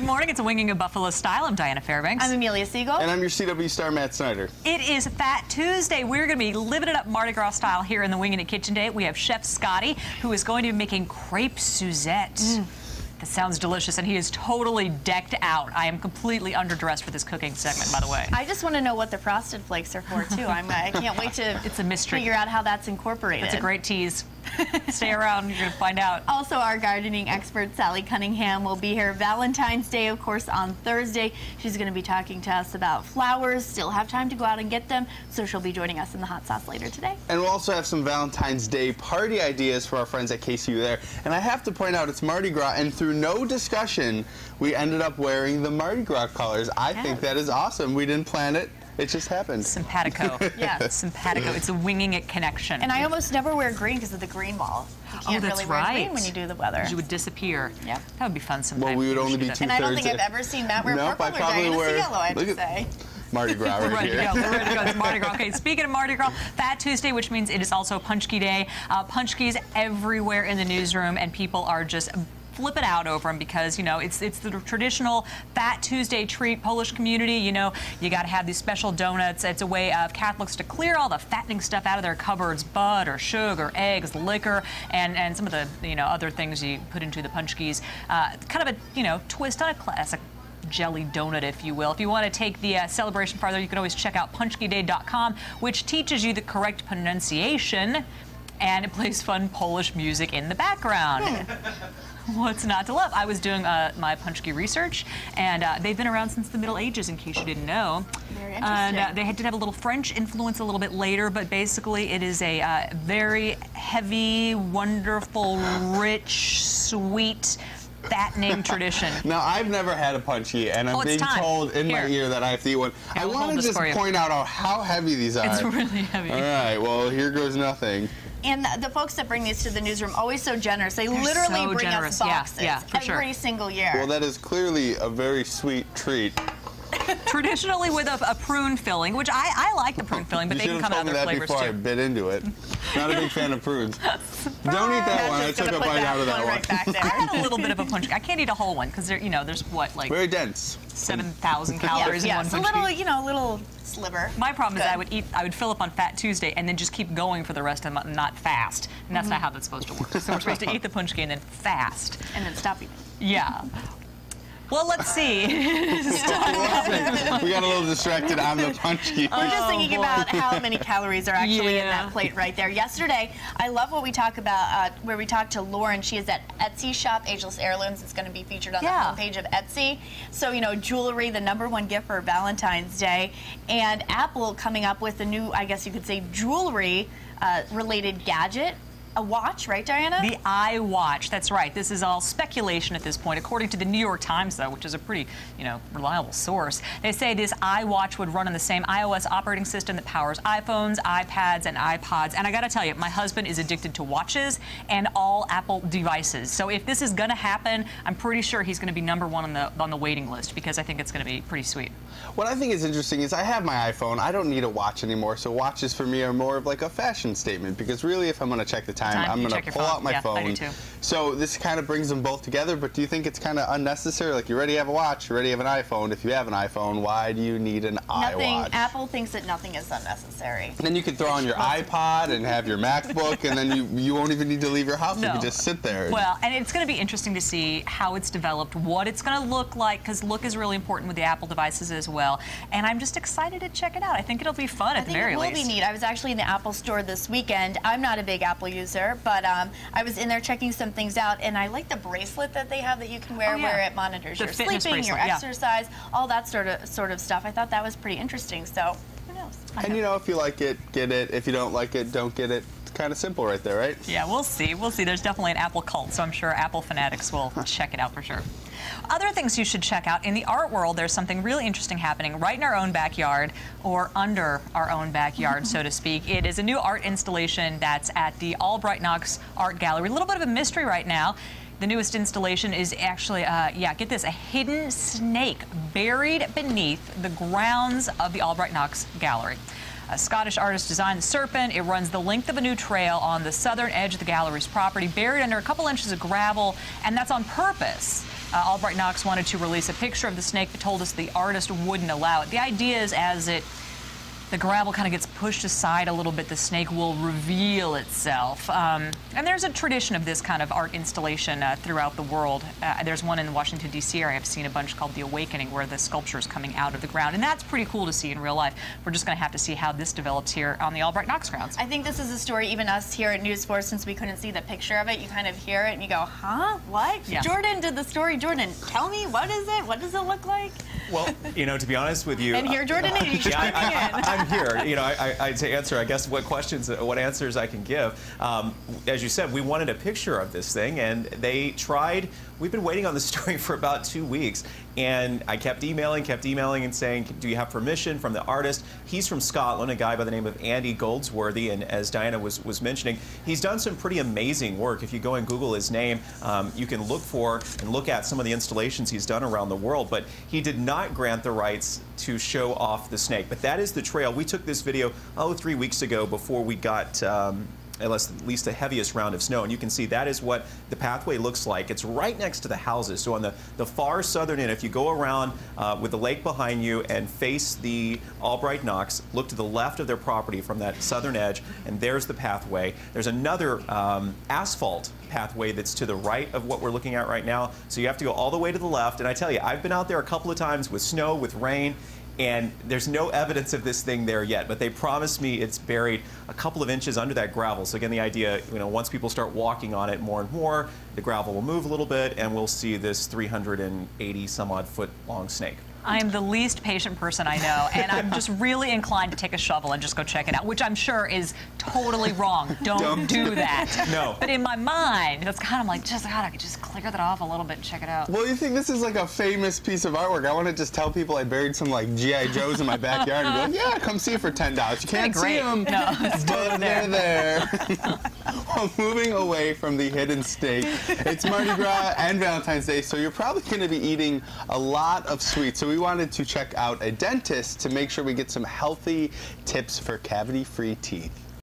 Good morning. It's Winging a Buffalo Style. I'm Diana Fairbanks. I'm Amelia Siegel. And I'm your CW star, Matt Snyder. It is Fat Tuesday. We're going to be living it up Mardi Gras style here in the Winging It Kitchen today. We have Chef Scotty, who is going to be making crepe Suzette. That sounds delicious, and he is totally decked out. I am completely underdressed for this cooking segment, by the way. I just want to know what the frosted flakes are for, too. I can't wait to It's a mystery. figure out how that's incorporated. It's a great tease. Stay around, you're going to find out. Also, our gardening expert, Sally Cunningham, will be here Valentine's Day, of course, on Thursday. She's going to be talking to us about flowers. Still have time to go out and get them, so she'll be joining us in the hot sauce later today. And we'll also have some Valentine's Day party ideas for our friends at KCU there. And I have to point out, it's Mardi Gras, and through no discussion, we ended up wearing the Mardi Gras colors. I think that is awesome. We didn't plan it. It just happened. Simpatico. Yes. Simpatico. It's a Winging It connection. And I almost never wear green because of the green wall. You can't that's really wear right. green when you do the weather. You would disappear. Yep. That would be fun sometime. Well, we would only be should do two that. And I don't think I've ever seen Matt wear Nope, purple I or probably Diana wear- yellow, I have look to at- say. Mardi Gras We're right ready here. to go. We're ready to go. It's Mardi Gras. Okay, speaking of Mardi Gras, Fat Tuesday, which means it is also Punchki Day. Punchkis everywhere in the newsroom, and people are just flipping out over them because, you know, it's the traditional Fat Tuesday treat. Polish community, you know, you got to have these special donuts. It's a way of Catholics to clear all the fattening stuff out of their cupboards: butter, sugar, eggs, liquor, and some of the, you know, other things you put into the punchkis. Kind of a, you know, twist on a classic jelly donut, if you will. If you want to take the celebration farther, you can always check out punchkiday.com, which teaches you the correct pronunciation, and it plays fun Polish music in the background. What's not to love? I was doing my punchki research, and they've been around since the Middle Ages, in case you didn't know. Very interesting. And they did have a little French influence a little bit later, but basically it is a very heavy, wonderful, rich, sweet, fattening tradition. Now, I've never had a punchki, and I'm it's being time. told in my Here. ear that I have to eat one. Here, I we'll want hold to this just for you. point out how heavy these are. It's really heavy. All right, well, here goes nothing. And the folks that bring these to the newsroom, always so generous. They literally so bring generous. us boxes Yeah, for sure. every single year. Well, that is clearly a very sweet treat. Traditionally with a prune filling, which I like the prune filling, but You they should can have come in told me other that flavors before I too. bit into it. Not a big fan of prunes. Don't eat that Matt's one. I just took gonna a put bite out of that one. right back there. I had a little bit of a punch. I can't eat a whole one because there, you know, there's what, like Very dense. 7,000 calories in one Yes, a punch. little, you know, little sliver. My problem is Good. I would fill up on Fat Tuesday and then just keep going for the rest of the month, not fast. And that's not how that's supposed to work. So we're supposed to eat the punchki and then fast. And then stop eating. Yeah. Well, let's see. We got a little distracted on the punchki. We're just thinking about how many calories are actually in Yeah. that plate right there. Yesterday, I love what we talk about, where we talked to Lauren. She is at Etsy shop, Ageless Heirlooms. It's going to be featured on the homepage of Etsy. So, you know, jewelry, the #1 gift for Valentine's Day. And Apple coming up with a new, I guess you could say, jewelry related gadget. A watch, right, Diana? The iWatch, that's right. This is all speculation at this point. According to the New York Times, though, which is a pretty, you know, reliable source, they say this iWatch would run on the same iOS operating system that powers iPhones, iPads, and iPods. And I got to tell you, my husband is addicted to watches and all Apple devices. So if this is going to happen, I'm pretty sure he's going to be #1 on the waiting list because I think it's going to be pretty sweet. What I think is interesting is I have my iPhone. I don't need a watch anymore, so watches for me are more of like a fashion statement because really if I'm going to check the time, I'm you going check to your pull phone. out my Yeah, phone. I do too. So this kind of brings them both together, but do you think it's kind of unnecessary? Like you already have a watch, you already have an iPhone. If you have an iPhone, why do you need an iWatch? Apple thinks that nothing is unnecessary. Then you can throw on your iPod and have your MacBook, and then you won't even need to leave your house. You No. can just sit there. Well, and it's going to be interesting to see how it's developed, what it's going to look like, because look is really important with the Apple devices as well. And I'm just excited to check it out. I think it'll be fun at the very least. I think it will be neat. I was actually in the Apple store this weekend. I'm not a big Apple user, but I was in there checking some things out, and I like the bracelet that they have that you can wear where it monitors The your fitness sleeping, your bracelet, exercise, all that sort of stuff. I thought that was pretty interesting, so who knows? And you know, if you like it, get it. If you don't like it, don't get it. It's kind of simple right there, right? Yeah, we'll see. We'll see. There's definitely an Apple cult, so I'm sure Apple fanatics will check it out for sure. Other things you should check out in the art world, there's something really interesting happening right in our own backyard, or under our own backyard, so to speak. It is a new art installation that's at the Albright Knox Art Gallery. A little bit of a mystery right now. The newest installation is actually, get this, a hidden snake buried beneath the grounds of the Albright Knox Gallery. A Scottish artist designed the serpent. It runs the length of a new trail on the southern edge of the gallery's property, buried under a couple inches of gravel, and that's on purpose Albright Knox wanted to release a picture of the snake, but told us the artist wouldn't allow it. The idea is the gravel kind of gets pushed aside a little bit, the snake will reveal itself. And there's a tradition of this kind of art installation throughout the world. There's one in the Washington, D.C. area I've seen a bunch called The Awakening, where the sculpture is coming out of the ground. And that's pretty cool to see in real life. We're just going to have to see how this develops here on the Albright Knox grounds. I think this is a story, even us here at News 4, since we couldn't see the picture of it, you kind of hear it and you go, huh? What? Yeah. Jordan did the story. Jordan, tell me, what is it? What does it look like? Well, you know, to be honest with you... And here Jordan is. I'm here. You know, to answer, I guess, what answers I can give. As you said, we wanted a picture of this thing, and they tried. We've been waiting on this story for about 2 weeks, and I kept emailing and saying, do you have permission from the artist? He's from Scotland, a guy by the name of Andy Goldsworthy, and as Diana was mentioning, he's done some pretty amazing work. If you go and Google his name, you can look at some of the installations he's done around the world, but he did not grant the rights to show off the snake. But that is the trail. We took this video, 3 weeks ago before we got at least the heaviest round of snow, and you can see that is what the pathway looks like. It's right next to the houses. So on the far southern end, if you go around with the lake behind you and face the Albright Knox, look to the left of their property from that southern edge, and there's the pathway. There's another asphalt pathway that's to the right of what we're looking at right now. So you have to go all the way to the left, and I tell you, I've been out there a couple of times with snow, with rain, and there's no evidence of this thing there yet, but they promised me it's buried a couple of inches under that gravel. So again, the idea, you know, once people start walking on it more and more, the gravel will move a little bit, and we'll see this 380 some odd foot long snake. I am the least patient person I know, and I'm just really inclined to take a shovel and just go check it out, which I'm sure is totally wrong. Don't do that. No. But in my mind, that's kind of like, God, I could just clear that off a little bit and check it out. Well, you think this is like a famous piece of artwork. I want to just tell people I buried some like G.I. Joes in my backyard and be like, yeah, come see it for $10. You can't see them, no, but they're there. Well, moving away from the hidden snake, it's Mardi Gras and Valentine's Day, so you're probably going to be eating a lot of sweets. So we wanted to check out a dentist to make sure we get some healthy tips for cavity-free teeth.